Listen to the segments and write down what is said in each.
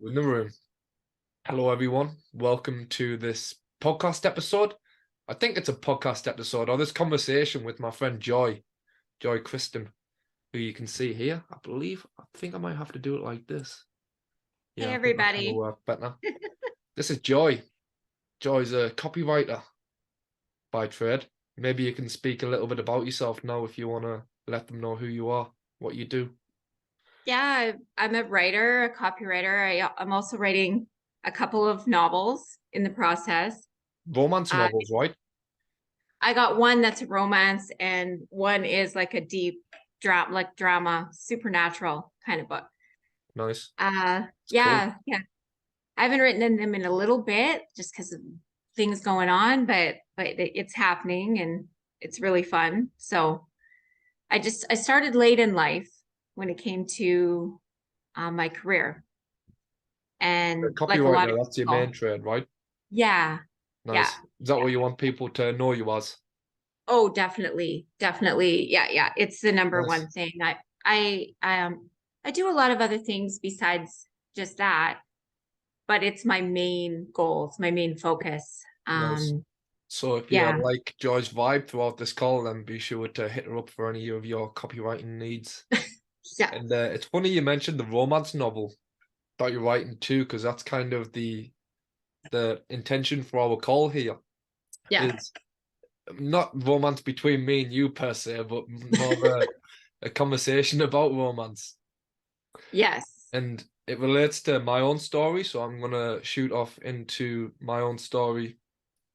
In the room. Hello, everyone. Welcome to this podcast episode. I think it's a podcast episode or this conversation with my friend Joy Kristen, who you can see here. I think I might have to do it like this. Hey, Yeah, I think that's gonna everybody. work better. This is Joy. Joy's a copywriter by trade. Maybe you can speak a little bit about yourself now if you want to let them know who you are, what you do. Yeah, I'm a writer, a copywriter. I'm also writing a couple of novels in the process. Romance Uh, novels, right? I got one that's a romance, and one is like a deep drama, supernatural kind of book. Nice. It's cool. Yeah. I haven't written in them in a little bit just because of things going on, but it's happening and it's really fun. So I started late in life when it came to my career. A And like a lot copywriter, of that's your main people, trade, right? yeah, yeah, Nice. Is that yeah. what you want people to know you as? Oh, definitely, definitely. Yeah. It's the number Nice. one thing. I do a lot of other things besides just that, but it's my main goal. It's my main focus. Nice. So if you Yeah, like Joy's vibe throughout this call, then be sure to hit her up for any of your copywriting needs. yeah, And it's funny you mentioned the romance novel that you're writing too, because that's kind of the intention for our call here yeah, is not romance between me and you per se, but more of a conversation about romance. yes. And it relates to my own story, so I'm gonna shoot off into my own story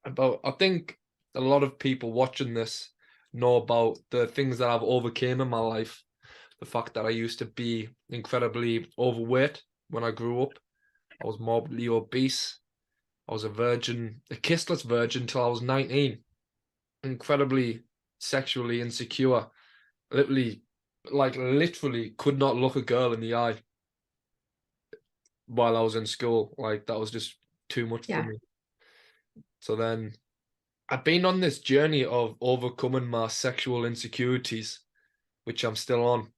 about, I think a lot of people watching this know about the things that I've overcame in my life. The fact that I used to be incredibly overweight when I grew up. I was morbidly obese. I was a virgin, a kissless virgin till I was 19. Incredibly sexually insecure. Literally could not look a girl in the eye while I was in school. Like that was just too much for Yeah, me. So then I've been on this journey of overcoming my sexual insecurities, which I'm still on.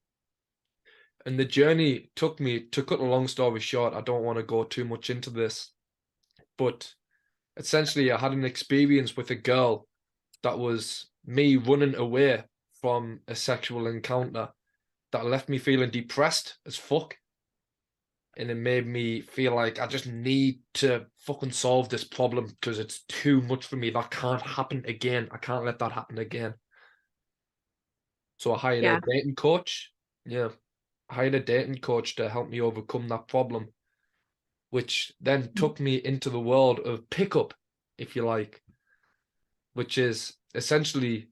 And the journey took me, to cut a long story short, I don't want to go too much into this, but essentially I had an experience with a girl that was me running away from a sexual encounter that left me feeling depressed as fuck. And it made me feel like I just need to fucking solve this problem because it's too much for me. That can't happen again. I can't let that happen again. So I hired a yeah. dating coach. Yeah. I hired a dating coach to help me overcome that problem, which then took me into the world of pickup, if you like, which is essentially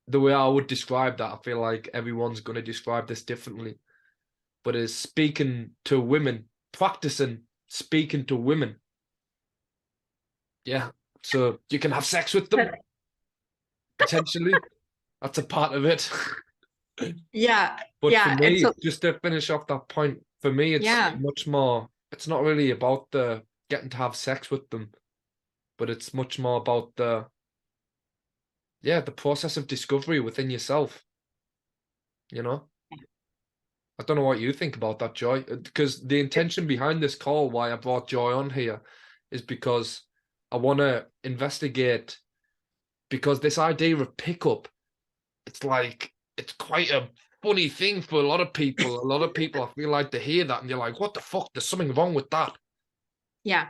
the way I would describe that. I feel like everyone's going to describe this differently, but is speaking to women, practicing speaking to women. Yeah. So you can have sex with them, potentially. That's a part of it. Yeah, But for yeah. And me, so, just to finish off that point, for me, it's yeah, much more, it's not really about the getting to have sex with them, but it's much more about the process of discovery within yourself, you know? I don't know what you think about that, Joy, because the intention behind this call, why I brought Joy on here, is because I want to investigate, because this idea of pickup, it's like, it's quite a funny thing for a lot of people. A lot of people, I feel like they hear that and they're like, what the fuck? There's something wrong with that. yeah,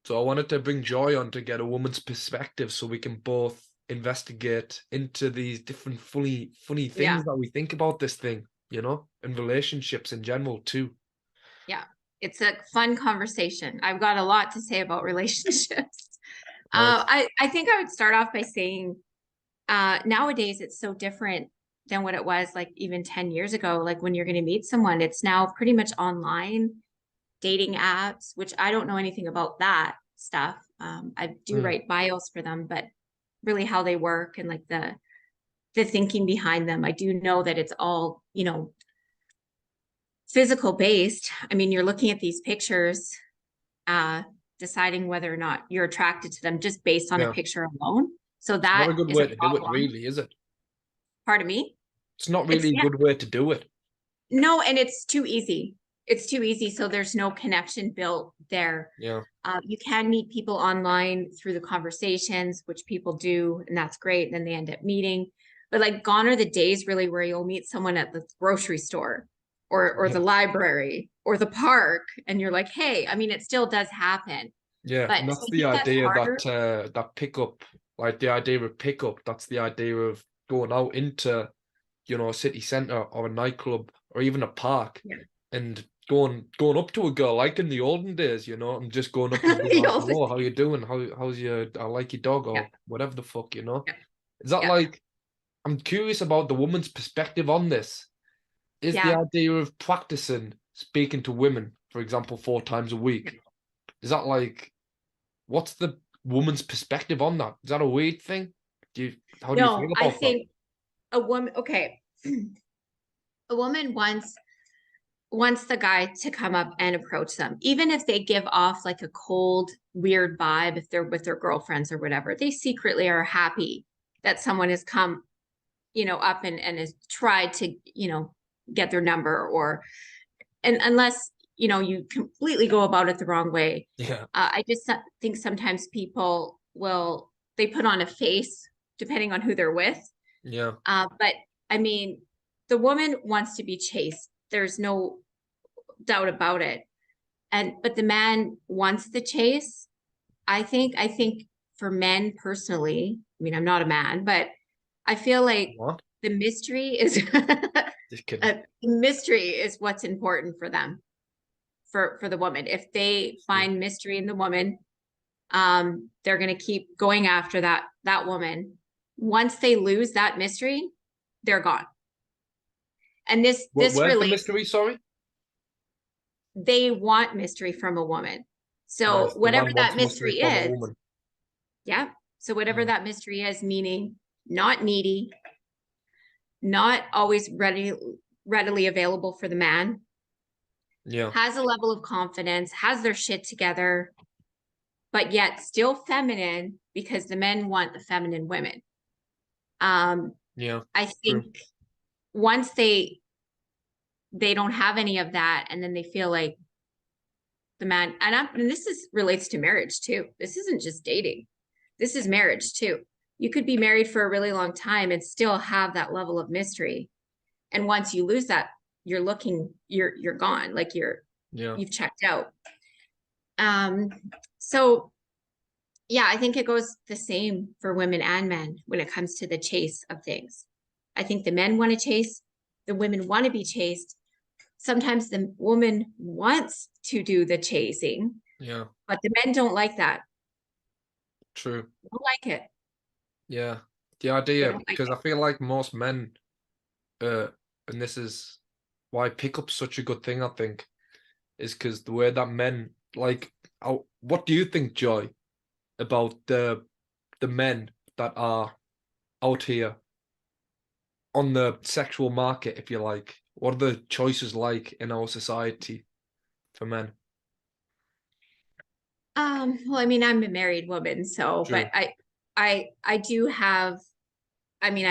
So I wanted to bring Joy on to get a woman's perspective so we can both investigate into these different funny yeah, things that we think about this thing, and relationships in general too. yeah. It's a fun conversation. I've got a lot to say about relationships. Nice. I think I would start off by saying nowadays it's so different than what it was like even 10 years ago. Like when you're going to meet someone, it's now pretty much online dating apps, which I don't know anything about that stuff. I do Mm, write bios for them, but really how they work and like the thinking behind them. I do know that it's all, physical based. I mean, you're looking at these pictures, uh, deciding whether or not you're attracted to them just based on a yeah. picture alone. So It's not a that good is a way to do it, problem. really, is it? Pardon me. It's not It's really a yeah, good way to do it. no, and it's too easy. it's too easy. So there's no connection built there. Yeah. You can meet people online through the conversations, which people do, and that's great. Then they end up meeting. But like gone are the days really where you'll meet someone at the grocery store or Yeah. the library or the park, and you're like, hey, I mean, it still does happen. Yeah. But And so that's I the think that's idea harder. that pickup, like the idea of pickup, that's the idea of going out into, you know, a city centre or a nightclub or even a park Yeah. and going up to a girl like in the olden days, you know, and just going up and being The like, oldest. hello, how you doing? How's your I like your dog Yeah. or whatever the fuck, you know? Yeah. Is that Yeah. like I'm curious about the woman's perspective on this. Is the Yeah. idea of practicing speaking to women, for example, 4 times a week, is that like what's the woman's perspective on that? Is that a weird thing? How do you feel No, I about that? think a woman, okay. A woman wants the guy to come up and approach them. Even if they give off like a cold, weird vibe, if they're with their girlfriends or whatever, they secretly are happy that someone has come, up and has tried to, get their number and unless, you completely go about it the wrong way. Yeah, I just think sometimes people they put on a face depending on who they're with. yeah, But I mean, the woman wants to be chased. There's no doubt about it. But the man wants the chase. I think for men personally, I mean, I'm not a man, but I feel like what? the mystery is Just kidding. the mystery is what's important for them, for the woman. If they find mystery in the woman, they're going to keep going after that woman. Once they lose that mystery, they're gone. And this Where's the relates, mystery? Sorry. they want mystery from a woman. So Nice. The whatever man that wants mystery mystery from a is, woman. yeah. So whatever Yeah. that mystery is, meaning not needy, not always readily available for the man, Yeah. has a level of confidence, has their shit together, but yet still feminine because the men want the feminine women. Yeah. I True. think once they don't have any of that, and then they feel like the man, and this relates to marriage too. This isn't just dating. This is marriage too. You could be married for a really long time and still have that level of mystery. And once you lose that, you're gone. Like Yeah. you've checked out. So yeah, I think it goes the same for women and men when it comes to the chase of things. I think the men want to chase, the women want to be chased. Sometimes the woman wants to do the chasing, Yeah. but the men don't like that. True. They don't like it. Yeah. The They idea, don't like because it. I feel like most men, and this is why pickup's such a good thing, I think, is because the way that men like. What do you think, Joy, about the men that are out here on the sexual market, if you like? What are the choices like in our society for men? Well, I mean, I'm a married woman, so, but True. I do have, I mean,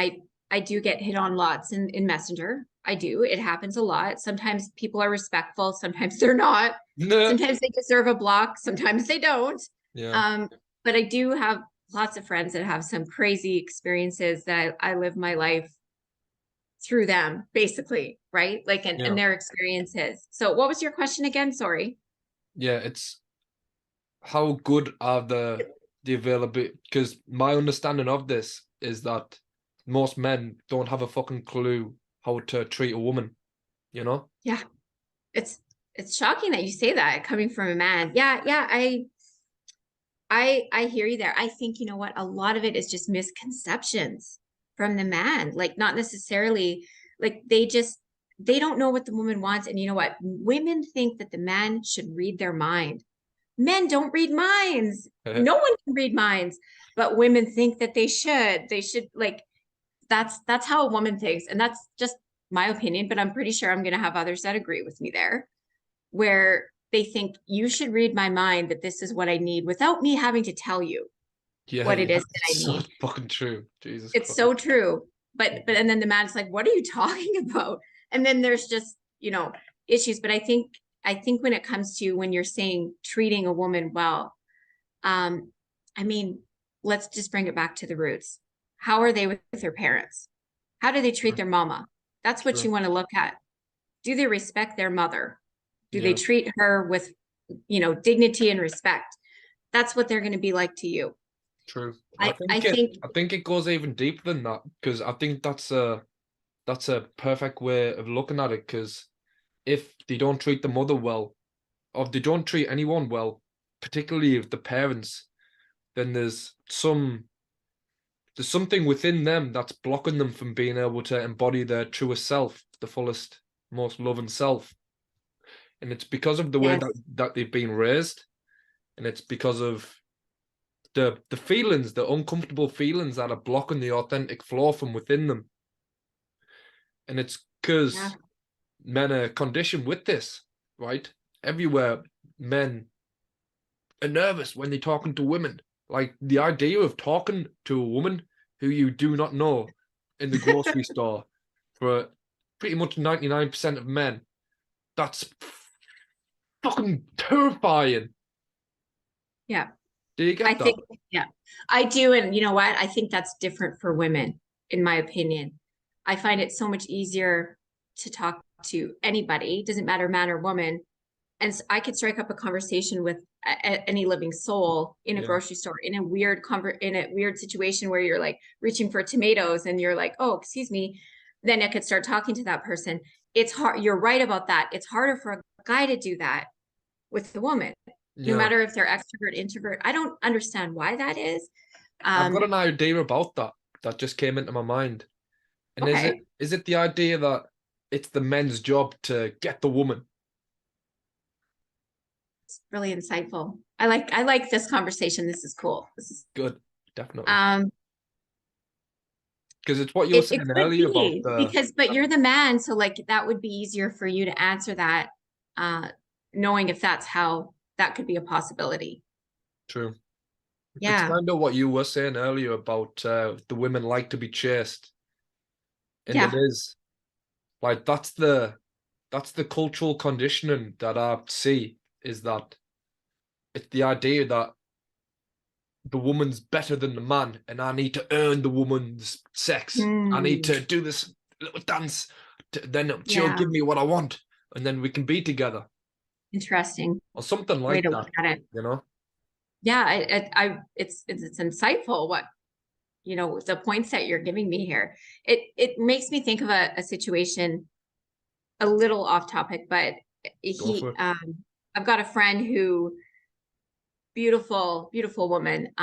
I do get hit on lots in Messenger. I do. It happens a lot. Sometimes people are respectful, sometimes they're not. Nah. Sometimes they deserve a block, sometimes they don't. Yeah. Um, but I do have lots of friends that have some crazy experiences that I live my life through them, basically, right? Like, Yeah. and their experiences. So what was your question again? Sorry. Yeah. It's how good are the availability? Because my understanding of this is that most men don't have a fucking clue how to treat a woman, you know? Yeah. It's it's shocking that you say that coming from a man. Yeah, yeah, I hear you there. I think you know what, a lot of it is just misconceptions from the man. Like not necessarily like they don't know what the woman wants. And you know what? Women think that the man should read their mind. Men don't read minds. No one can read minds, but women think that they should. They should like that's how a woman thinks. And that's just my opinion, but I'm pretty sure I'm going to have others that agree with me there where they think you should read my mind that this is what I need without me having to tell you Yeah, what it yeah. is that I It's so need. fucking true. Jesus It's Christ. so true. Yeah. But and then the man's like, what are you talking about? And then there's just, issues. But I think I think when it comes to when you're saying treating a woman well, I mean, let's just bring it back to the roots. How are they with their parents? How do they treat True. their mama? That's what True. you want to look at. Do they respect their mother? Do they Yeah. treat her with, dignity and respect? That's what they're going to be like to you. True. I think, I think it goes even deeper than that, because I think that's a perfect way of looking at it. Because if they don't treat the mother well, or if they don't treat anyone well, particularly if the parents, then there's something within them that's blocking them from being able to embody their truest self, the fullest, most loving self. And it's because of the way yes, that they've been raised, and it's because of the feelings, the uncomfortable feelings that are blocking the authentic flow from within them. And it's yeah, because men are conditioned with this, right? Everywhere, men are nervous when they're talking to women. Like the idea of talking to a woman who you do not know in the grocery store, for pretty much 99% of men, that's fucking terrifying. yeah. Do you I get that? think, yeah, I do. And you know what? I think that's different for women, in my opinion. I find it so much easier to talk to anybody, doesn't matter man or woman. And I could strike up a conversation with any living soul in a Yeah. grocery store in a in a weird situation where you're like reaching for tomatoes and you're like, oh, excuse me. Then I could start talking to that person. It's hard. You're right about that. It's harder for a guy to do that with the woman, no Yeah. matter if they're extrovert, introvert. I don't understand why that is. I've got Um, an idea about that just came into my mind. And okay. is it the idea that it's the men's job to get the woman? It's really insightful. I like this conversation. This is cool. This is, Good, definitely. um, Because it's what you were it saying could earlier about be the because, but you're the man. So like that would be easier for you to answer that, uh, knowing if that's how that could be a possibility. true. It's Yeah. kind of what you were saying earlier about the women like to be chased, and it Yeah. is like that's the cultural conditioning that I see, is that it's the idea that the woman's better than the man, and I need to earn the woman's sex. I need Hmm. to do this little dance, then she'll Yeah. give me what I want, and then we can be together, Interesting or something way like to look that. at it. You know? Yeah. It's insightful what, the points that you're giving me here. It makes me think of a situation a little off topic, but Go for it. I've got a friend who beautiful, beautiful woman,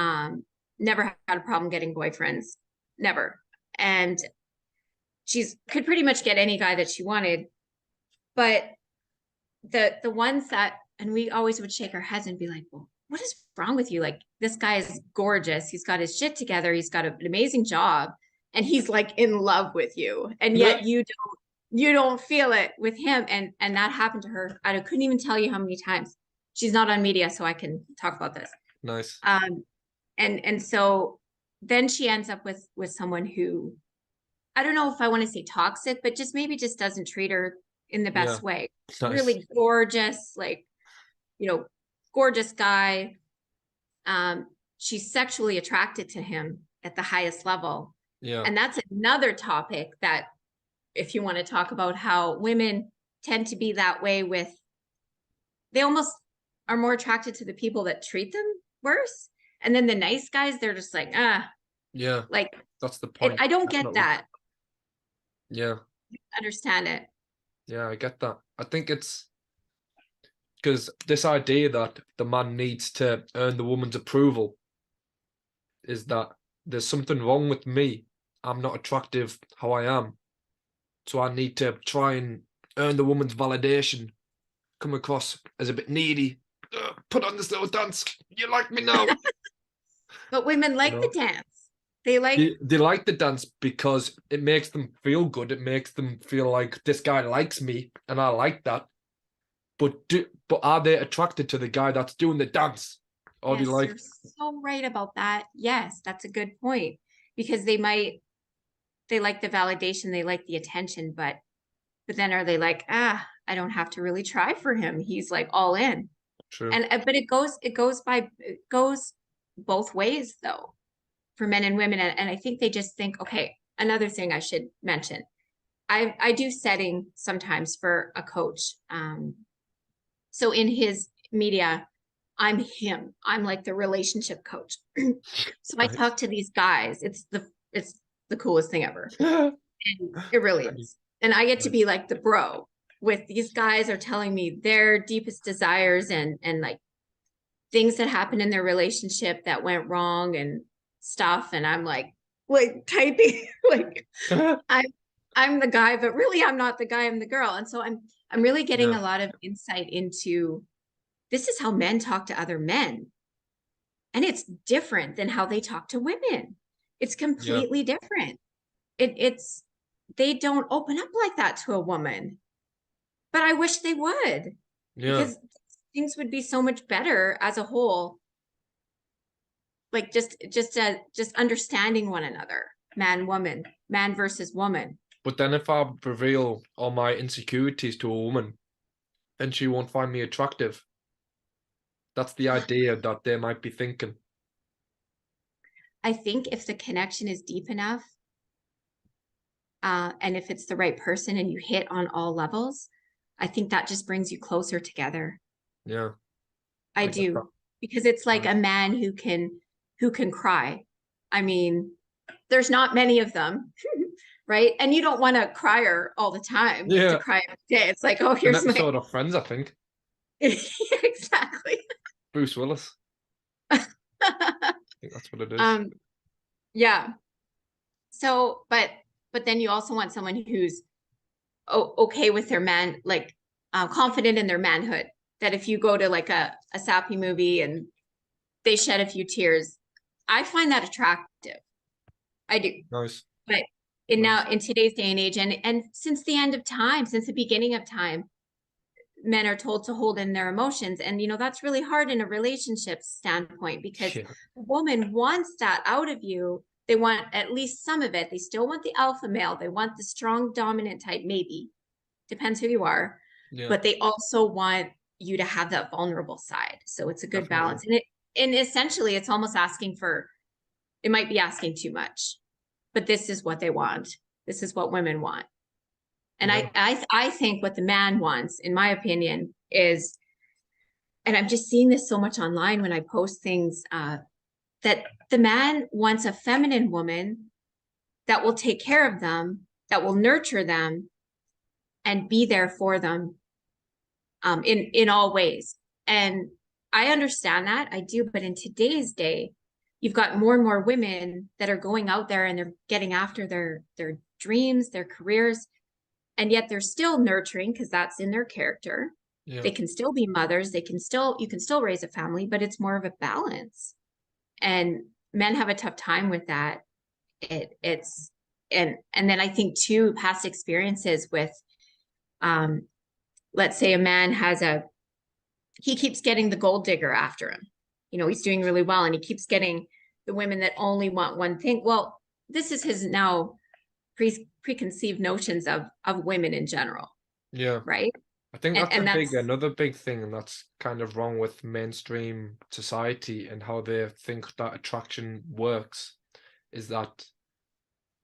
never had a problem getting boyfriends, never. And she's could pretty much get any guy that she wanted. But the ones that, and we always would shake our heads and be like, well, what is wrong with you? Like this guy is gorgeous. He's got his shit together. He's got an amazing job and he's like in love with you. And Yeah. yet you don't feel it with him. And that happened to her. I couldn't even tell you how many times. She's not on media, so I can talk about this. Nice. Um, and so then she ends up with someone who, I don't know if I want to say toxic, but just maybe just doesn't treat her in the Yeah. best way. Nice. Really gorgeous, like, gorgeous guy. She's sexually attracted to him at the highest level. Yeah. And that's another topic that, if you want to talk about how women tend to be that way they almost are more attracted to the people that treat them worse. And then the nice guys, they're just like, Yeah. like, That's the point. I don't get Definitely. that. Yeah. Understand it. Yeah, I get that. I think it's because this idea that the man needs to earn the woman's approval is that there's something wrong with me. I'm not attractive how I am. So I need to try and earn the woman's validation, come across as a bit needy. Put on this little dance. You like me now. But women You like the know? dance. They like, They like the dance because it makes them feel good. It makes them feel like this guy likes me and I like that. But are they attracted to the guy that's doing the dance? Or do you yes, like, you're so right about that. Yes, that's a good point. Because they like the validation, they like the attention, but then are they like, I I don't have to really try for him. He's like all in. True. And but it goes both ways though, for men and women. And I think they just think, okay, another thing I should mention. I do setting sometimes for a coach. So in his media, I'm him. I'm like the relationship coach. So I Nice. talk to these guys. It's the coolest thing ever. And it really is. And I get to be like the bro with these guys are telling me their deepest desires and like things that happened in their relationship that went wrong and stuff. And I'm like typing like I'm the guy, but really I'm not the guy, I'm the girl. And so I'm really getting Yeah. a lot of insight into this is how men talk to other men. And it's different than how they talk to women. It's Yeah. completely different. It's they don't open up like that to a woman. But I wish they would, Yeah. because things would be so much better as a whole. Like just understanding one another, man, woman, man versus woman. But then if I reveal all my insecurities to a woman, then she won't find me attractive. That's the idea that they might be thinking. I think if the connection is deep enough, and if it's the right person and you hit on all levels, I think that just brings you closer together. Yeah. I I get that. do, because it's like a Nice. man who can cry. I mean, there's not many of them, right? And you don't want a crier all the time, like to Yeah. cry every day. It's like, oh, An here's my episode of Friends, I think. exactly. Bruce Willis. I think that's what it is. Yeah. So, but then you also want someone who's okay with their man, like confident in their manhood. That if you go to like a sappy movie and they shed a few tears, I find that attractive. I do. Nice. But Nice. in today's day and age, and since the end of time, since the beginning of time, men are told to hold in their emotions, and that's really hard in a relationship standpoint, because Yeah. the woman wants that out of you. They want at least some of it. They still want the alpha male. They want the strong dominant type, maybe. Depends who you are. Yeah. But they also want you to have that vulnerable side. So it's a good Definitely. balance. And essentially it's almost asking for, it might be asking too much, but this is what they want. This is what women want. And Yeah. I think what the man wants, in my opinion, is, and I'm just seeing this so much online when I post things, that the man wants a feminine woman that will take care of them, that will nurture them, and be there for them, in all ways. And I understand that, I do, but in today's day, you've got more and more women that are going out there and they're getting after their dreams, their careers, and yet they're still nurturing because that's in their character. Yeah. They can still be mothers, you can still raise a family, but it's more of a balance. And men have a tough time with that. It's and then I think too, past experiences with, let's say a man he keeps getting the gold digger after him. He's doing really well and he keeps getting the women that only want one thing. Well, this is his now preconceived notions of women in general, Yeah. right? I think that's And that's another big thing, and that's kind of wrong with mainstream society and how they think that attraction works, is that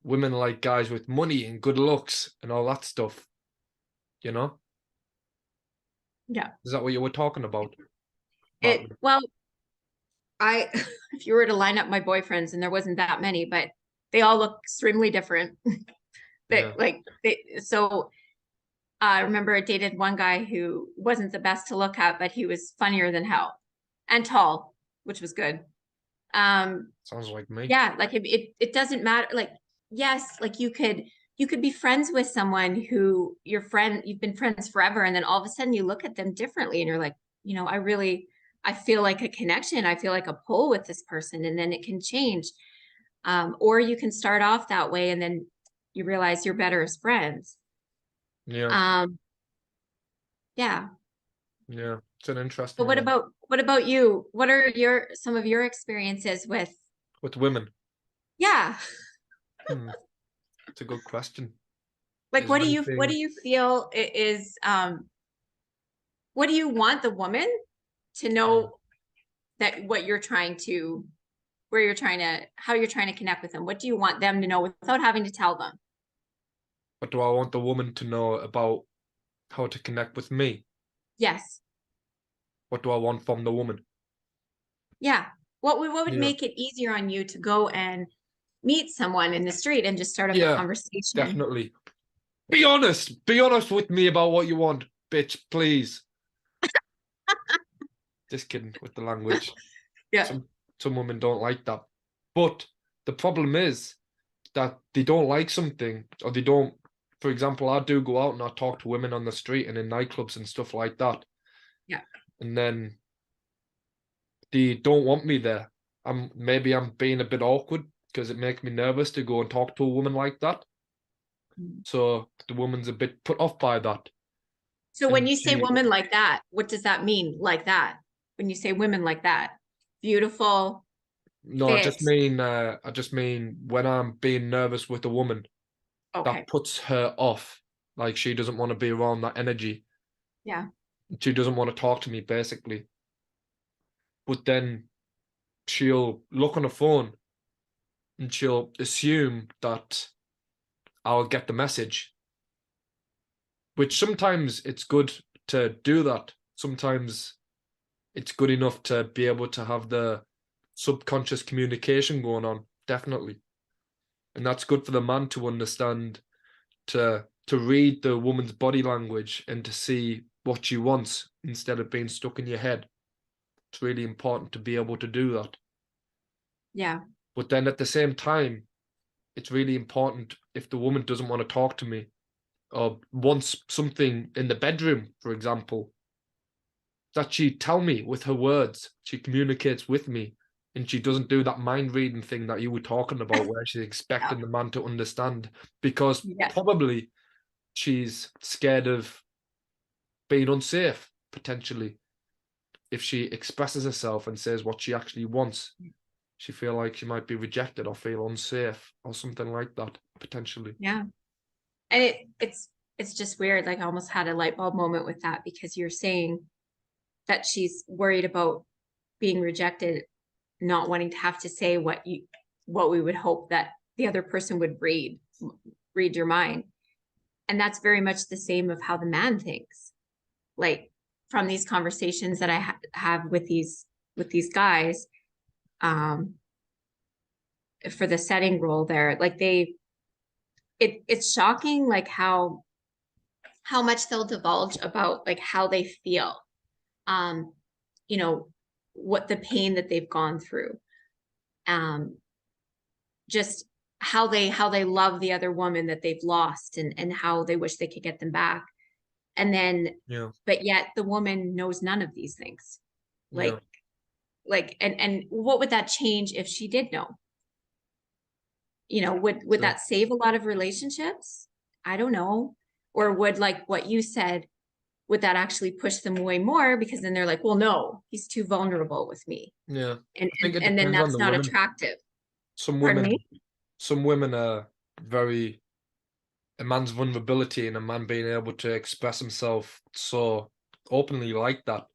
women like guys with money and good looks and all that stuff, you know? yeah. Is that what you were talking about? Well, I if you were to line up my boyfriends, and there wasn't that many, but they all look extremely different. Yeah. So I remember I dated one guy who wasn't the best to look at, but he was funnier than hell and tall, which was good. Sounds like me. Yeah, like it doesn't matter. Like, yes, like you could be friends with someone who you've been friends forever, and then all of a sudden you look at them differently and you're like, I feel like a connection. I feel like a pull with this person, and then it can change. Or you can start off that way and then you realize you're better as friends. Yeah. Yeah. Yeah. It's an But interesting what one. about you? What are some of your experiences with, With women. yeah, It's a good question. like Is there what do anything? you feel is what do you want the woman to know that what you're trying to, where you're trying to, how you're trying to connect with them? What do you want them to know without having to tell them? What do I want the woman to know about how to connect with me? Yes. What do I want from the woman? Yeah. What would Yeah. make it easier on you to go and meet someone in the street and just start up a Yeah, conversation? definitely. Be honest. Be honest with me about what you want, bitch, please. Just kidding with the language. Yeah. Some women don't like that. But the problem is that they don't like something, or they don't. For example, I do go out and I talk to women on the street and in nightclubs and stuff like that. Yeah. And then they don't want me there. Maybe I'm being a bit awkward because it makes me nervous to go and talk to a woman like that. So the woman's a bit put off by that. So when And you say she, woman like that, what does that mean? Like that? When you say women like that, beautiful, no, fit. I just mean when I'm being nervous with a woman, Okay. that puts her off. Like she doesn't want to be around that energy. Yeah. She doesn't want to talk to me, basically. But then she'll look on the phone and she'll assume that I'll get the message, which sometimes it's good to do that. Sometimes it's good enough to be able to have the subconscious communication going on, definitely. And that's good for the man to understand, to read the woman's body language and to see what she wants instead of being stuck in your head. It's really important to be able to do that. Yeah. But then at the same time, it's really important if the woman doesn't want to talk to me or wants something in the bedroom, for example, that she tell me with her words. She communicates with me and she doesn't do that mind reading thing that you were talking about where she's expecting the man to understand because Yeah. probably she's scared of being unsafe potentially. If she expresses herself and says what she actually wants, she feel like she might be rejected or feel unsafe or something like that potentially. Yeah. And it's just weird. Like I almost had a light bulb moment with that because you're saying that she's worried about being rejected, not wanting to have to say what we would hope that the other person would read your mind. And that's very much the same of how the man thinks. Like from these conversations that I have with these guys, um, for the setting role there, like it's shocking, like how much they'll divulge about like how they feel, um, you know, what the pain that they've gone through, um, just how they love the other woman that they've lost and how they wish they could get them back. And then, Yeah. but yet the woman knows none of these things. Yeah. And what would that change if she did know? Would Sure. that save a lot of relationships? I don't know. Or would, like what you said, would that actually push them away more because then they're like, well, no, he's too vulnerable with me. Yeah. And I and, think it and then depends on that's the not women. attractive. Some Pardon me? women some women are very a man's vulnerability and a man being able to express himself so openly like that.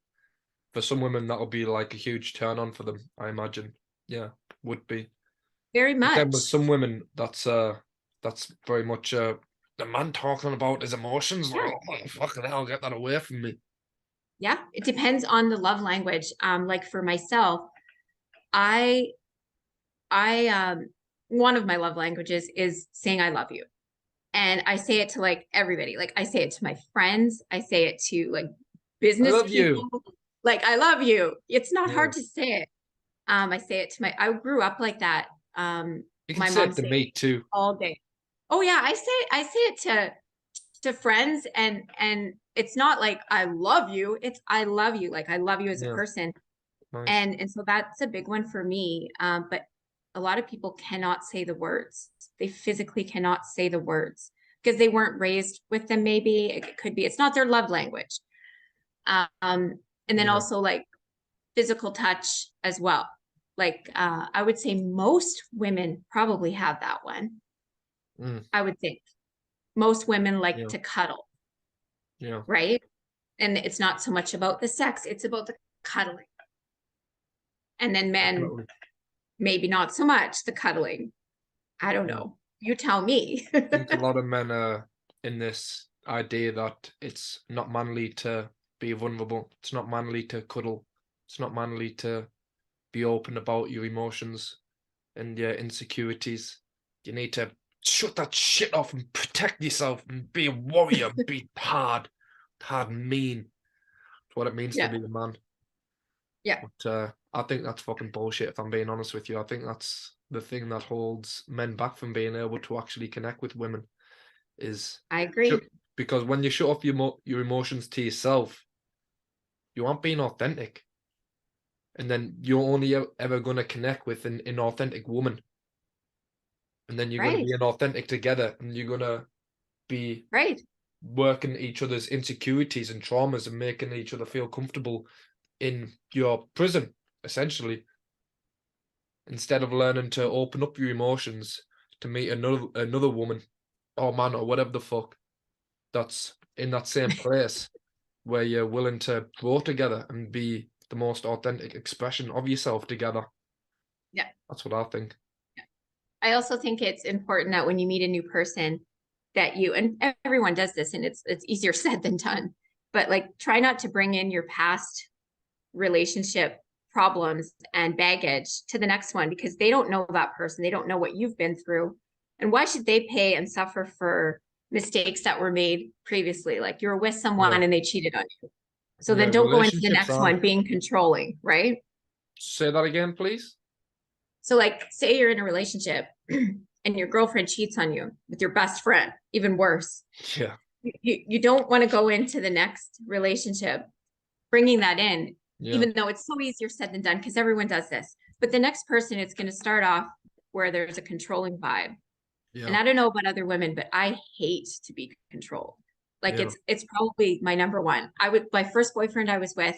For some women that'll be like a huge turn on for them, I imagine. Yeah, would be. Very But then with much. some women that's very much the man talking about his emotions, like, Yeah. oh fucking hell, get that away from me. Yeah. It depends on the love language. Like for myself, I I one of my love languages is saying I love you. And I say it to like everybody. Like I say it to my friends. I say it to like I business love people. you. Like I love you. It's not Yeah. hard to say it. I say it to I grew up like that. You can My say mom it to say me it too. all day. Oh yeah, I say it to friends, and it's not like I love you. It's I love you. Like I love you as a Yeah, person. nice. And so that's a big one for me. But a lot of people cannot say the words. They physically cannot say the words because they weren't raised with them. Maybe it could be it's not their love language. And then Yeah. also like physical touch as well. Like I would say most women probably have that one. Mm, I would think most women like yeah. to cuddle, Yeah. right? And it's not so much about the sex, it's about the cuddling. And then men, Definitely. maybe not so much the cuddling. I don't Yeah. know. You tell me. I think a lot of men are in this idea that it's not manly to be vulnerable. It's not manly to cuddle. It's not manly to be open about your emotions and your insecurities. You need to shut that shit off and protect yourself and be a warrior, be hard and mean. It's what it means to Yeah. be a man. Yeah. But I think that's fucking bullshit, if I'm being honest with you. I think that's the thing that holds men back from being able to actually connect with women is I shut, agree. because when you shut off your emotions to yourself, you aren't being authentic. And then you're only ever going to connect with an authentic woman. And then you're going to Right. be inauthentic together, and you're going to be Right. working each other's insecurities and traumas and making each other feel comfortable in your prison, essentially, instead of learning to open up your emotions to meet another woman or man or whatever the fuck that's in that same place where you're willing to grow together and be the most authentic expression of yourself together. Yeah. That's what I think. I also think it's important that when you meet a new person that you, and everyone does this and it's easier said than done, but like try not to bring in your past relationship problems and baggage to the next one because they don't know that person. They don't know what you've been through. And why should they pay and suffer for mistakes that were made previously? Like you're with Yeah. someone and they cheated on you. So Yeah. then don't go into the Relationships next are. one being controlling, right? Say that again, please. So like say you're in a relationship and your girlfriend cheats on you with your best friend, even worse. Yeah. You don't want to go into the next relationship bringing that in, Yeah. even though it's so easier said than done because everyone does this. But the next person, it's going to start off where there's a controlling vibe. And Yeah. I don't know about other women, but I hate to be controlled. Like Yeah. it's probably my number one. My first boyfriend I was with,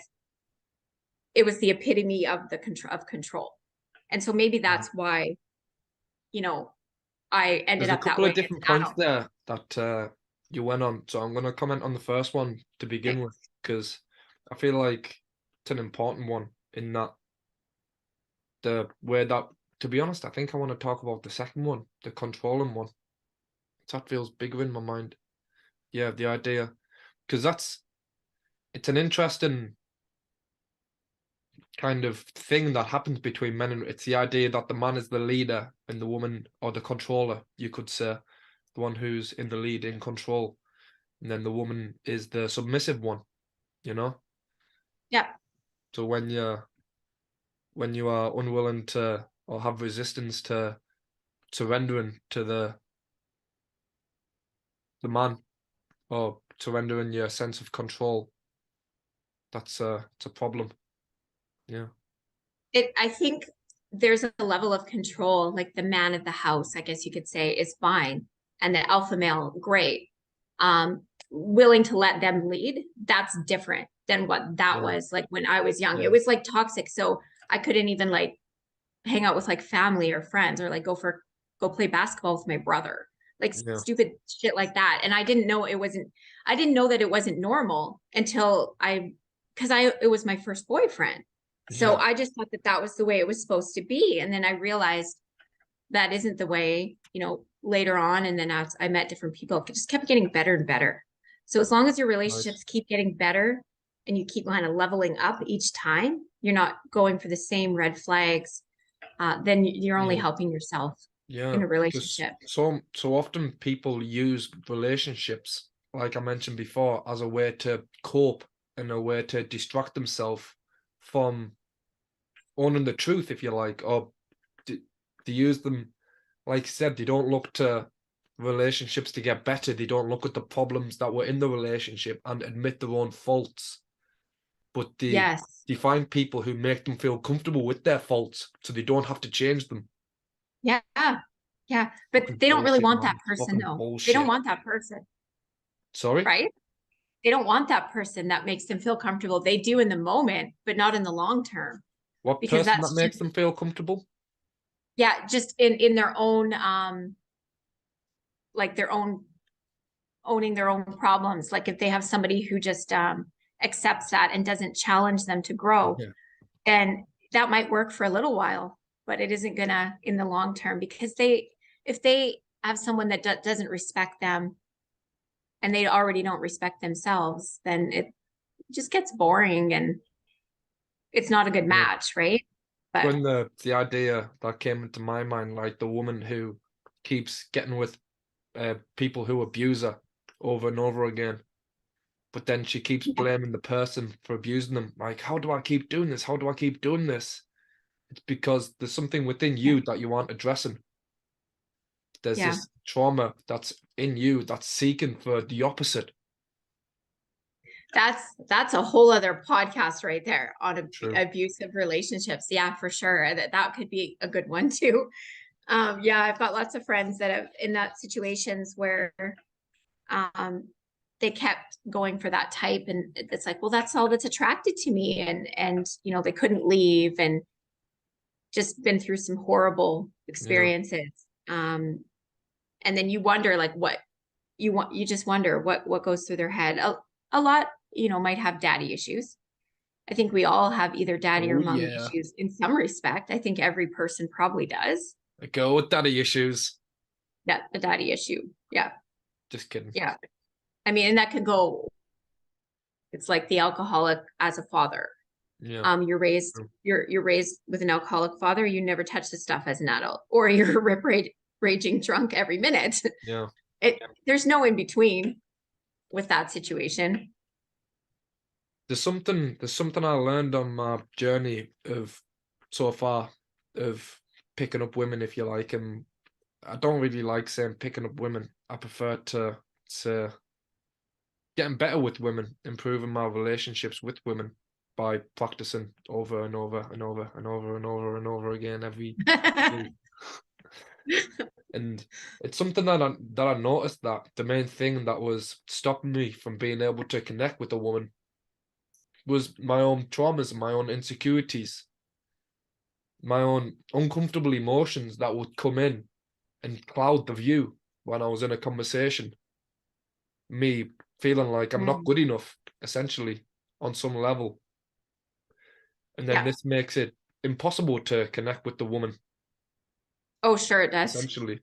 it was the epitome of the control. And so maybe Yeah. that's why, you know, I ended There's a up that couple way of as different an points adult. there that you went on. So I'm going to comment on the first one to begin Okay. with, because I feel like it's an important one in that the way that, to be honest, I think I want to talk about the second one, the controlling one. That feels bigger in my mind. Yeah, the idea, because it's an interesting kind of thing that happens between men, and it's the idea that the man is the leader and the woman, or the controller, you could say, the one who's in the lead, in control, and then the woman is the submissive one, you know? Yeah. So when you are unwilling to, or have resistance to surrendering to the man, or surrendering your sense of control, it's a problem. Yeah. I think there's a level of control, like the man of the house, I guess you could say, is fine. And the alpha male, great. Willing to let them lead, that's different than what that Yeah. was like when I was young. Yeah. It was like toxic. So I couldn't even like hang out with like family or friends or like go play basketball with my brother. Like Yeah. stupid shit like that. And I didn't know that it wasn't normal until because it was my first boyfriend. So Yeah. I just thought that that was the way it was supposed to be. And then I realized that isn't the way, later on. And then as I met different people, it just kept getting better and better. So as long as your Nice. relationships keep getting better and you keep kind of leveling up each time, you're not going for the same red flags, then you're only Yeah. helping yourself Yeah. in a Because relationship. so often people use relationships, like I mentioned before, as a way to cope and a way to distract themselves from owning the truth, if you like, or to use them, like I said, they don't look to relationships to get better. They don't look at the problems that were in the relationship and admit their own faults. But Yes. they find people who make them feel comfortable with their faults so they don't have to change them. Yeah. Yeah. But Fucking they don't really bullshit, want that man. person Fucking though. They don't bullshit. want that person, Sorry? right? They don't want that person that makes them feel comfortable. They do in the moment, but not in the long term What because person that that's makes just, them feel comfortable? yeah, just in their own, like their own owning their own problems. Like if they have somebody who just accepts that and doesn't challenge them to grow, Yeah. then that might work for a little while, but it isn't gonna in the long term, because if they have someone that doesn't respect them and they already don't respect themselves, then it just gets boring and it's not a good Yeah. match, right? But When the idea that came into my mind, like the woman who keeps getting with people who abuse her over and over again, but then she keeps blaming the person for abusing them. Like, how do I keep doing this? How do I keep doing this? It's because there's something within you that you aren't addressing. There's yeah, this trauma that's in you that's seeking for the opposite. that's a whole other podcast right there on True. abusive relationships. Yeah, for sure. That could be a good one too. Yeah, I've got lots of friends that have in that situations where um they kept going for that type, and it's like, well, that's all that's attracted to me, and you know, they couldn't leave and just been through some horrible Yeah. experiences. And then you wonder like what you just wonder what goes through their head. A lot, you know, might have daddy issues. I think we all have either daddy or Oh mommy yeah. issues in some respect. I think every person probably does. I go with daddy issues. That a daddy issue. Yeah. Just kidding. Yeah. I mean, and that could go, it's like the alcoholic as a father. Yeah. You're raised, True. you're raised with an alcoholic father. You never touch the stuff as an adult, or you're raging drunk every minute. Yeah. There's no in between with that situation. There's something I learned on my journey of so far of picking up women, if you like, and I don't really like saying picking up women. I prefer to say getting better with women, improving my relationships with women by practicing over and over and over and over and over and over again every day. And it's something that I noticed that the main thing that was stopping me from being able to connect with a woman was my own traumas and my own insecurities, my own uncomfortable emotions that would come in and cloud the view when I was in a conversation. Me feeling like I'm not Mm. good enough, essentially, on some level. And then Yeah. this makes it impossible to connect with the woman, Oh, sure it does. essentially.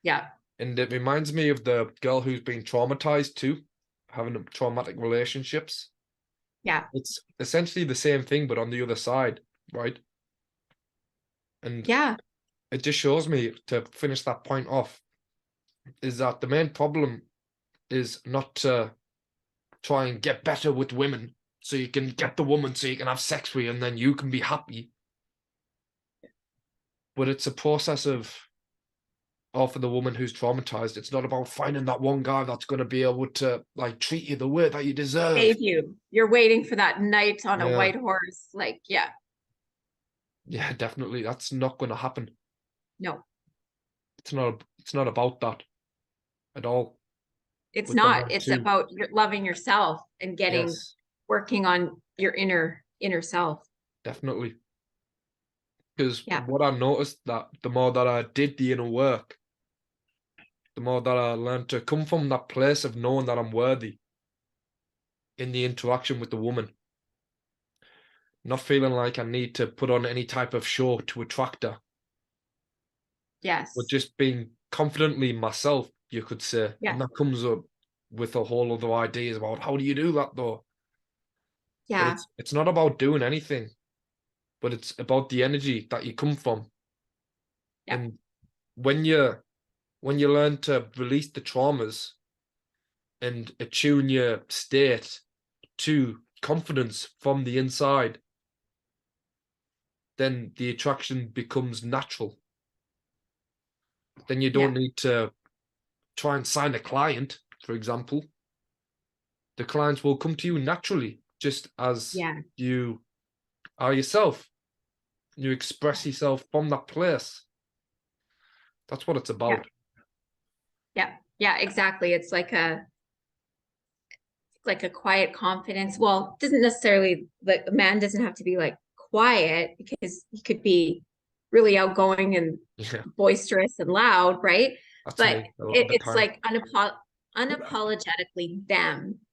Yeah. And it reminds me of the girl who's been traumatized too, having traumatic relationships. Yeah. It's essentially the same thing, but on the other side, right? And Yeah. it just shows me, to finish that point off, is that the main problem is not to try and get better with women so you can get the woman so you can have sex with her and then you can be happy. But it's a process of, or for the woman who's traumatized, it's not about finding that one guy that's going to be able to like treat you the way that you deserve. Save you. You're waiting for that knight on a Yeah, white horse. Like, yeah. yeah, definitely. That's not going to happen. No, It's not about that at all it's with the not. man It's too. about loving yourself and Yes, working on your inner self. definitely. Because Yeah. what I noticed, that the more that I did the inner work, the more that I learned to come from that place of knowing that I'm worthy in the interaction with the woman, not feeling like I need to put on any type of show to attract her, but Yes. just being confidently myself, you could say. Yeah. And that comes up with a whole other ideas about how do you do that though? But Yeah. it's not about doing anything, but it's about the energy that you come from. Yeah. And when you learn to release the traumas and attune your state to confidence from the inside, then the attraction becomes natural. Then you Yeah. don't need to try and sign a client, for example. The clients will come to you naturally, just as Yeah. you are yourself. You express yourself from that place. That's what it's Yeah. about. Yeah. Yeah. Exactly. It's like a quiet confidence. Well, it doesn't necessarily, like, a man doesn't have to be like quiet, because he could be really outgoing and Yeah, boisterous and loud, right? that's But me a lot of the it's time. like unapologetically them.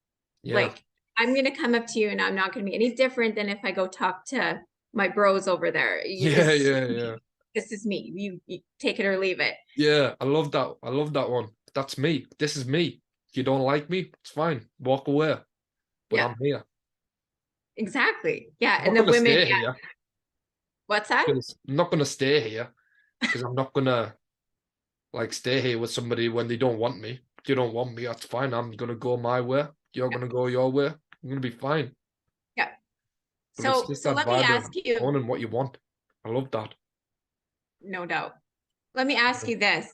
Yeah, Like I'm gonna come up to you and I'm not gonna be any different than if I go talk to my bros over there. Yeah, yeah, yeah. This is me. You take it or leave it. Yeah, I love that. I love that one. That's me. This is me. If you don't like me, it's fine. Walk away. But Yeah, I'm here. exactly. Yeah. I'm And not the gonna women, stay yeah. here. What's that? I'm not gonna stay here because I'm not gonna like stay here with somebody when they don't want me. If you don't want me, that's fine. I'm gonna go my way. You're gonna go your way. I'm gonna be fine. Yeah. But it's So just that let me vibe ask of you, owning what you want. I love that. no doubt. Let me ask you this.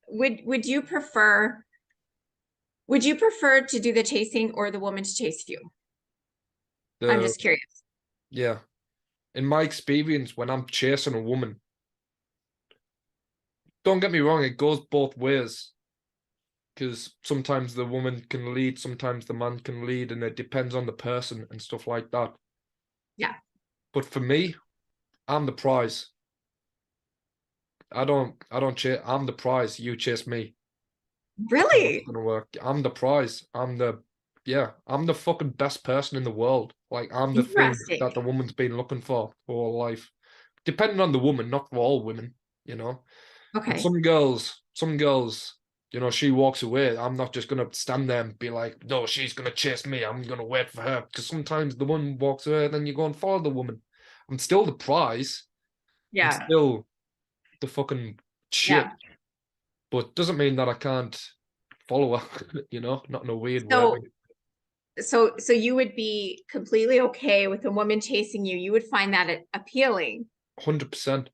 Would you prefer to do the chasing or the woman to chase you? I'm The just curious. yeah. In my experience, when I'm chasing a woman, don't get me wrong, it goes both ways. Because sometimes the woman can lead, sometimes the man can lead, and it depends on the person and stuff like that. Yeah. But for me, I'm the prize. I don't chase. I'm the prize. You chase me. That's how it's Really? gonna work. I'm the prize. I'm the fucking best person in the world. Like I'm the thing Interesting. that the woman's been looking for her life. Depending on the woman, not for all women, you know. And Okay. some girls, she walks away. I'm not just gonna stand there and be like, no, she's gonna chase me. I'm gonna wait for her. Because sometimes the woman walks away, then you go and follow the woman. I'm still the prize. I'm Yeah. still the fucking shit. Yeah. But doesn't mean that I can't follow her, not in a weird way. So you would be completely okay with a woman chasing you. You would find that appealing. 100%.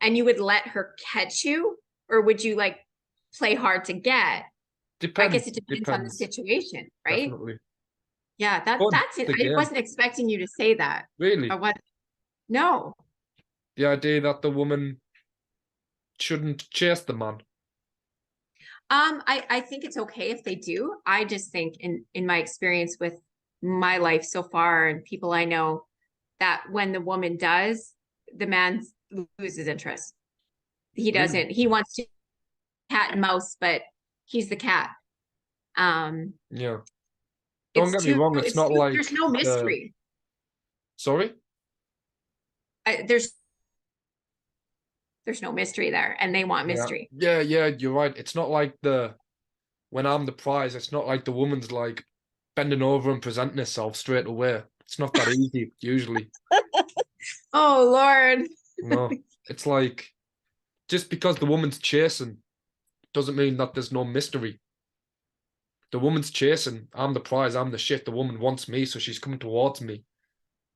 And you would let her catch you, or would you like play hard to get? I guess Depends. it depends on the Depends. situation, right? Definitely. Yeah, Fun. that's it. The I game. wasn't expecting you to say that. I Really. was no. The idea that the woman shouldn't chase the man. I think it's okay if they do. I just think in my experience with my life so far and people I know, that when the woman does, the man loses interest. He Really. doesn't. He wants to cat and mouse, but he's the cat. Um, Yeah. Don't get me wrong, it's it's not too, there's like no mystery. sorry? There's no mystery there, and they want Yeah. mystery. Yeah, yeah, you're right. It's not like when I'm the prize, it's not like the woman's like bending over and presenting herself straight away. It's not that easy, usually. Oh Lord. No. It's like just because the woman's chasing doesn't mean that there's no mystery. The woman's chasing, I'm the prize, I'm the shit. The woman wants me, so she's coming towards me.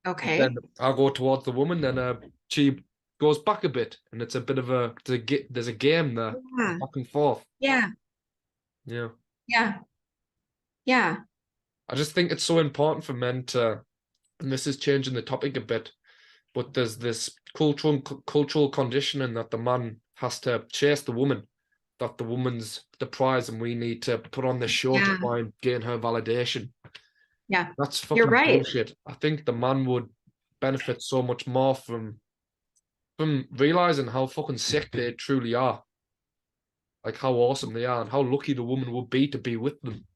But then Okay. I go towards the woman, then she goes back a bit, and it's a bit of there's a game there, Yeah. back and forth. Yeah. Yeah. Yeah. Yeah. I just think it's so important for men to, and this is changing the topic a bit, but there's this cultural conditioning that the man has to chase the woman, that the woman's the prize, and we need to put on this show to Yeah. try and gain her validation. Yeah. That's You're fucking right. bullshit. I think the man would benefit so much more from realizing how fucking sick they truly are, like how awesome they are, and how lucky the woman would be to be with them.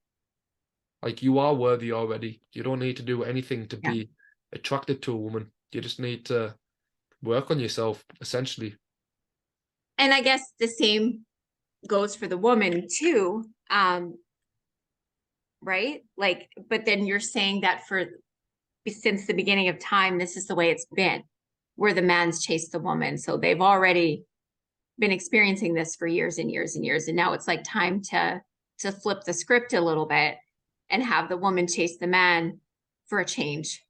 Like you are worthy already. You don't need to do anything to Yeah. be attracted to a woman. You just need to work on yourself, essentially. And I guess the same goes for the woman too. Right? Like, but then you're saying that since the beginning of time, this is the way it's been, where the man's chased the woman. So they've already been experiencing this for years and years and years. And now it's like time to flip the script a little bit and have the woman chase the man for a change.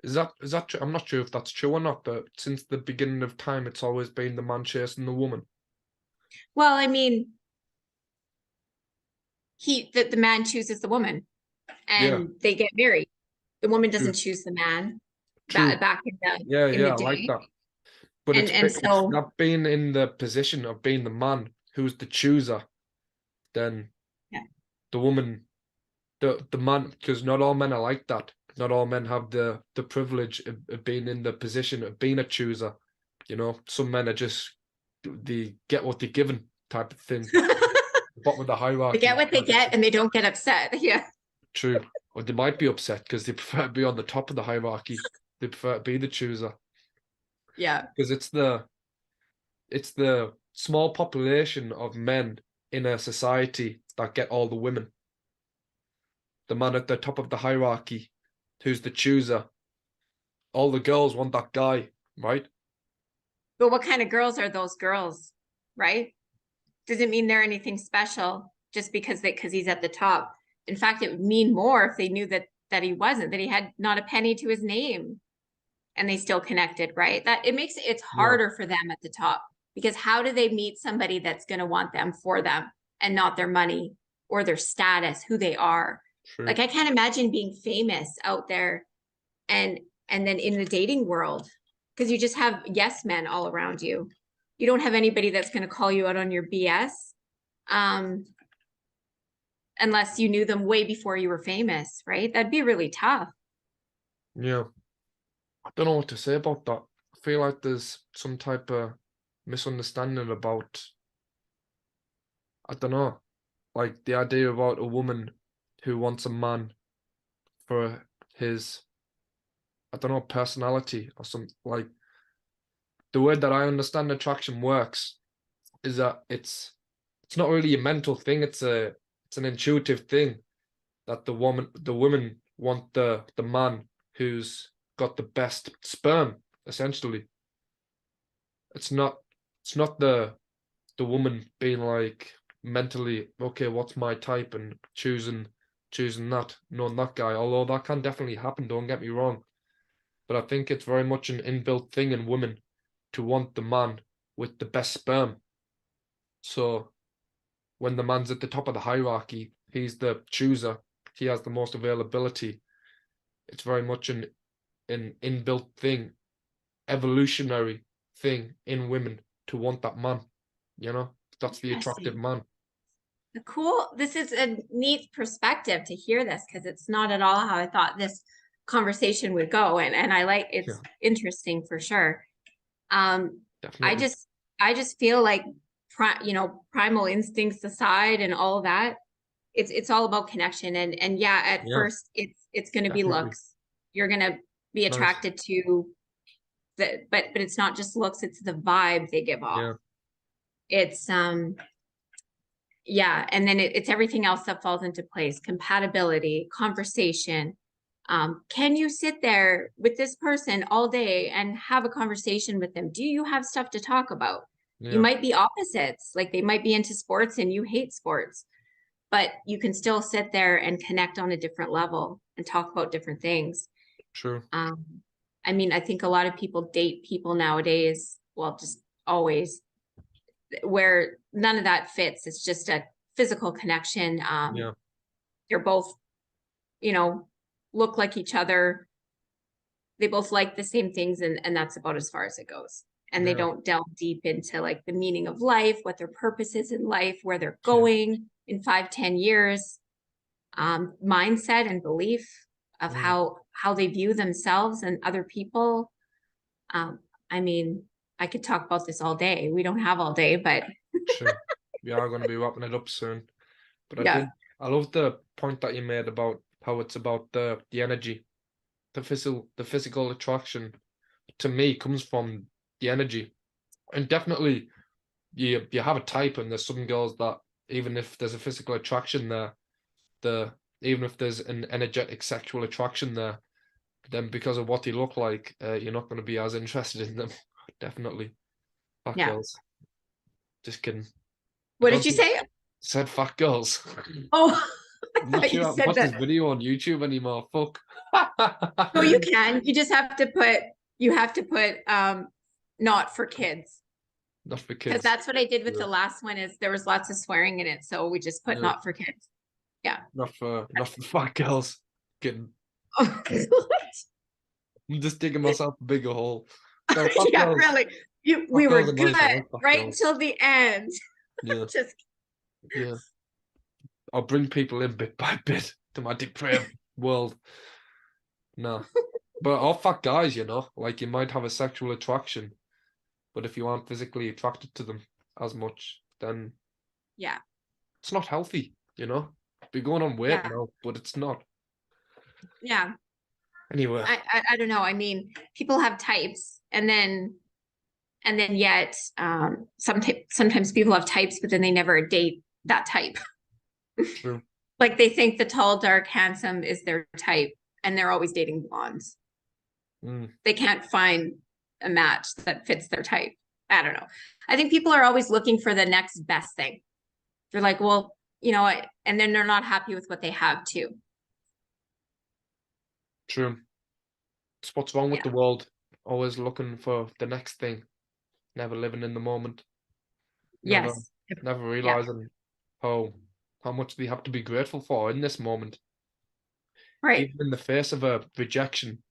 Is that true? I'm not sure if that's true or not, but since the beginning of time, it's always been the man chasing the woman. Well, I mean, the man chooses the woman Yeah, and they get married. The woman true, doesn't choose the man true. back Yeah, in the yeah, I like day. that. But And it's so not being in the position of being the man who's the chooser, then yeah. the woman, the man, because not all men are like that. Not all men have the privilege of being in the position of being a chooser. Some men are just they get what they're given type of thing. The bottom of the They get hierarchy what they type of get thing. and they don't get upset. Yeah. True. or they might be upset because they prefer to be on the top of the hierarchy. They prefer to be the chooser Yeah. because it's the small population of men in a society that get all the women. The man at the top of the hierarchy, who's the chooser. All the girls want that guy, right? But what kind of girls are those girls, right? Doesn't mean they're anything special just because he's at the top. In fact, it would mean more if they knew that he wasn't, that he had not a penny to his name and they still connected, right? That it makes it's harder for them at the top because how do they meet somebody that's going to want them for them and not their money or their status, who they are? True. Like I can't imagine being famous out there and then in the dating world because you just have yes men all around you. You don't have anybody that's going to call you out on your BS unless you knew them way before you were famous, right? That'd be really tough. Yeah. I don't know what to say about that. I feel like there's some type of misunderstanding about, I don't know, like the idea about a woman who wants a man for his, I don't know, personality or something. Like the way that I understand attraction works is that it's not really a mental thing. It's an intuitive thing that the women want the man who's got the best sperm, essentially. It's not the woman being like mentally, okay, what's my type and choosing that, knowing that guy. Although that can definitely happen, don't get me wrong. But I think it's very much an inbuilt thing in women to want the man with the best sperm. So when the man's at the top of the hierarchy, he's the chooser, he has the most availability. It's very much an inbuilt thing, evolutionary thing in women to want that man. You know, that's the attractive man. Cool. This is a neat perspective to hear this because it's not at all how I thought this conversation would go. And I like it's interesting for sure. Definitely. I just feel like primal instincts aside and all that, it's all about connection. And yeah, at first it's gonna be looks. You're gonna be attracted to but it's not just looks, it's the vibe they give off. It's yeah, and then it's everything else that falls into place: compatibility, conversation. Can you sit there with this person all day and have a conversation with them? Do you have stuff to talk about? You might be opposites, like they might be into sports and you hate sports, but you can still sit there and connect on a different level and talk about different things. True. I mean, I think a lot of people date people nowadays, well, just always, where none of that fits. It's just a physical connection. They're both, look like each other. They both like the same things, and that's about as far as it goes. And they don't delve deep into like the meaning of life, what their purpose is in life, where they're going in 5-10 years, mindset and belief of how they view themselves and other people. I mean, I could talk about this all day. We don't have all day, but sure. We are going to be wrapping it up soon. But I love the point that you made about how it's about the energy, the physical attraction. To me, comes from the energy, and definitely you have a type, and there's some girls that even if there's a physical attraction there, even if there's an energetic sexual attraction there, then because of what they look like, you're not going to be as interested in them. Definitely. Fat girls. Just kidding. What did you say? Said fat girls. Oh, I'm not sure I can watch this video on YouTube anymore. Fuck. No, you can. You just have to put not for kids. Not for kids. Because that's what I did with the last one, is there was lots of swearing in it. So we just put not for kids. Yeah. Not for fat girls. Kidding. Oh, I'm just digging myself a bigger hole. No, yeah, really. We were good right until the end. Yeah. Yeah. I'll bring people in bit by bit to my depraved world. No. But all fat guys, like you might have a sexual attraction, but if you aren't physically attracted to them as much, then it's not healthy, Be going on weight now, but it's not. Yeah. Anyway, I don't know. I mean, people have types and then yet sometimes people have types, but then they never date that type. true. Like they think the tall, dark, handsome is their type, and they're always dating blondes. Mm, They can't find a match that fits their type. I don't know. I think people are always looking for the next best thing. They're like, well, you know, and then they're not happy with what they have too. true. It's what's wrong with Yeah. the world. Always looking for the next thing, never living in the moment, never Yes. never Yeah. realizing how much they have to be grateful for in this moment. Right. Even in the face of a rejection,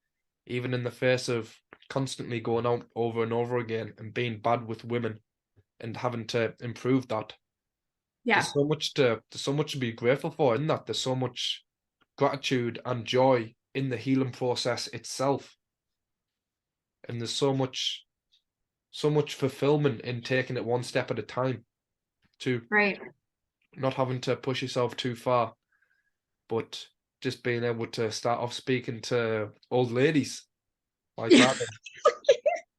even in the face of constantly going out over and over again and being bad with women and having to improve that. Yeah. There's so much to be grateful for in that. There's so much gratitude and joy in the healing process itself. And there's so much fulfillment in taking it one step at a time, to Right. not having to push yourself too far, but just being able to start off speaking to old ladies like Yeah. that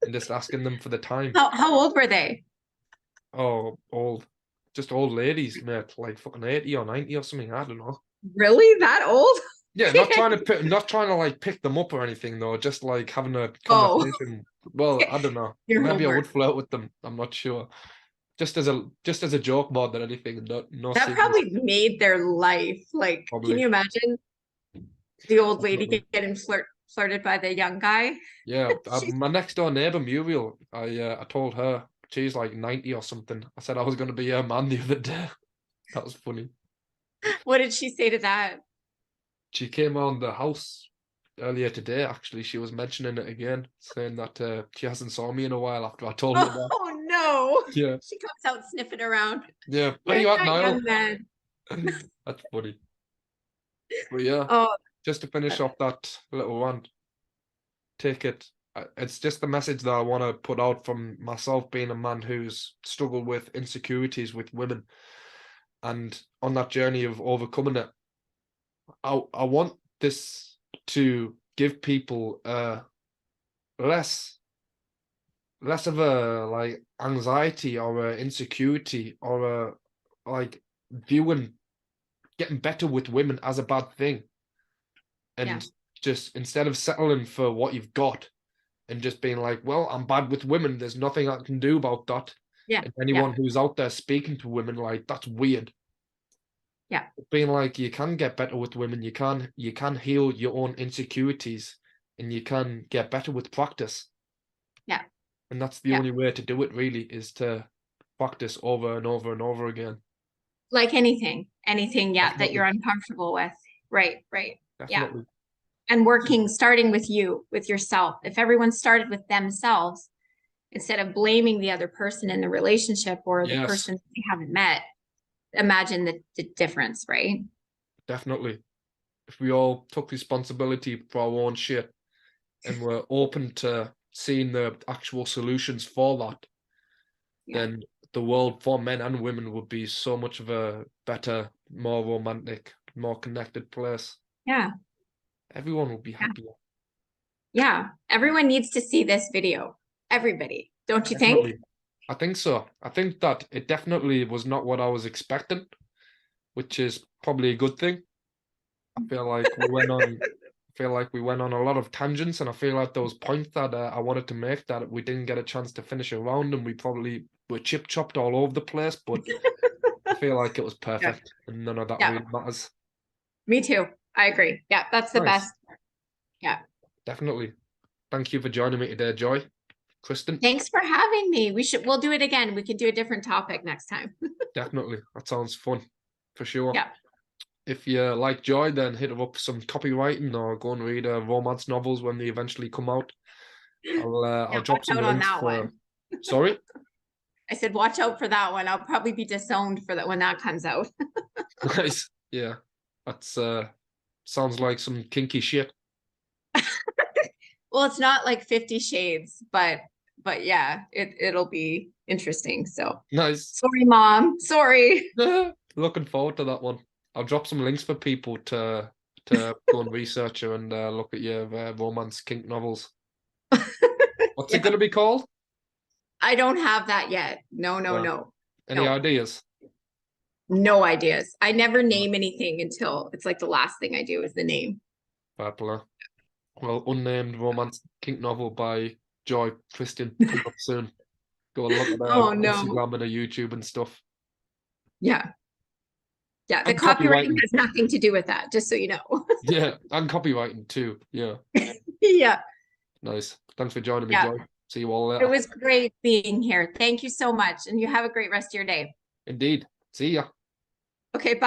and just asking them for the time. How old were they? Oh, just old ladies, mate, like fucking 80 or 90 or something. I don't know. Really? That old? Yeah, not trying to like pick them up or anything though. Just like having a Oh, conversation. Well, I don't know. your Maybe I homework. would flirt with them. I'm not sure. Just as a joke more than anything. No That serious. probably made their life. Like, can Probably, you imagine the old lady definitely. getting flirted by the young guy? Yeah, She's, my next door neighbor Muriel. I told her she's like 90 or something. I said I was going to be her man the other day. That was funny. what did she say to that? She came on the house earlier today. Actually, she was mentioning it again, saying that she hasn't saw me in a while after I told her that. Oh no. Yeah, She comes out sniffing around. yeah. Where Where's you at, that young Niall? man? That's funny. But yeah, Oh, just to finish off that little rant, take it. It's just the message that I want to put out from myself, being a man who's struggled with insecurities with women, and on that journey of overcoming it. I want this to give people less less of a like anxiety or a insecurity or a like viewing getting better with women as a bad thing, yeah. and just instead of settling for what you've got and just being like, well, I'm bad with women, there's nothing I can do about that. Yeah. And Yeah. anyone who's out there speaking to women, like, that's weird. Yeah. Being like, you can get better with women, you can heal your own insecurities, and you can get better with practice. Yeah. And that's the Yeah. only way to do it, really, is to practice over and over and over again. Like anything, yeah, that Definitely, you're uncomfortable with. Right. Right. Yeah. definitely. And starting with you, with yourself. If everyone started with themselves instead of blaming the other person in the relationship or the Yes, person they haven't met, imagine the difference, right? definitely. If we all took responsibility for our own shit and were open to seeing the actual solutions for that, Yeah. then the world for men and women would be so much of a better, more romantic, more connected place. Yeah. Everyone would be Yeah. happier. Yeah. Everyone needs to see this video. Everybody. Don't you think? Definitely. I think so. I think that it definitely was not what I was expecting, which is probably a good thing. I feel like we went on a lot of tangents, and I feel like there was points that I wanted to make that we didn't get a chance to finish around, and we probably were chip chopped all over the place. But I feel like it was Yeah. perfect, and none of that Yeah. really matters. Me too. I agree. Yeah. That's the Nice, best. Yeah. definitely. Thank you for joining me today, Joy. Kristen, Thanks for having me. We'll do it again. We could do a different topic next time. definitely. That sounds fun, for sure. Yeah. If you like Joy, then hit her up some copywriting or go and read romance novels when they eventually come out. I'll Yeah, drop watch some out on links that for. one. Sorry. I said, watch out for that one. I'll probably be disowned for that when that comes out. Nice. Yeah. That's sounds like some kinky shit. Well, it's not like 50 Shades, but yeah, it'll be interesting. So Nice. sorry, mom. Sorry. Looking forward to that one. I'll drop some links for people to to go and research her and look at your romance kink novels. What's it Yeah. going to be called? I don't have that yet. No, no, Yeah. no. Any No. ideas? No ideas. I never name anything until it's like the last thing I do is the name. Fair play. Well, unnamed romance kink novel by Joy Christian coming up soon. Go and look at her Oh no. Instagram and her YouTube and stuff. Yeah. Yeah. The And copywriting copywriting. has nothing to do with that, just so you know. Yeah, and copywriting too. Yeah, Yeah. nice. Thanks for joining me, Yeah. Joy. See you all It later. was great being here. Thank you so much. And you have a great rest of your day. Indeed. See ya. Okay. Bye.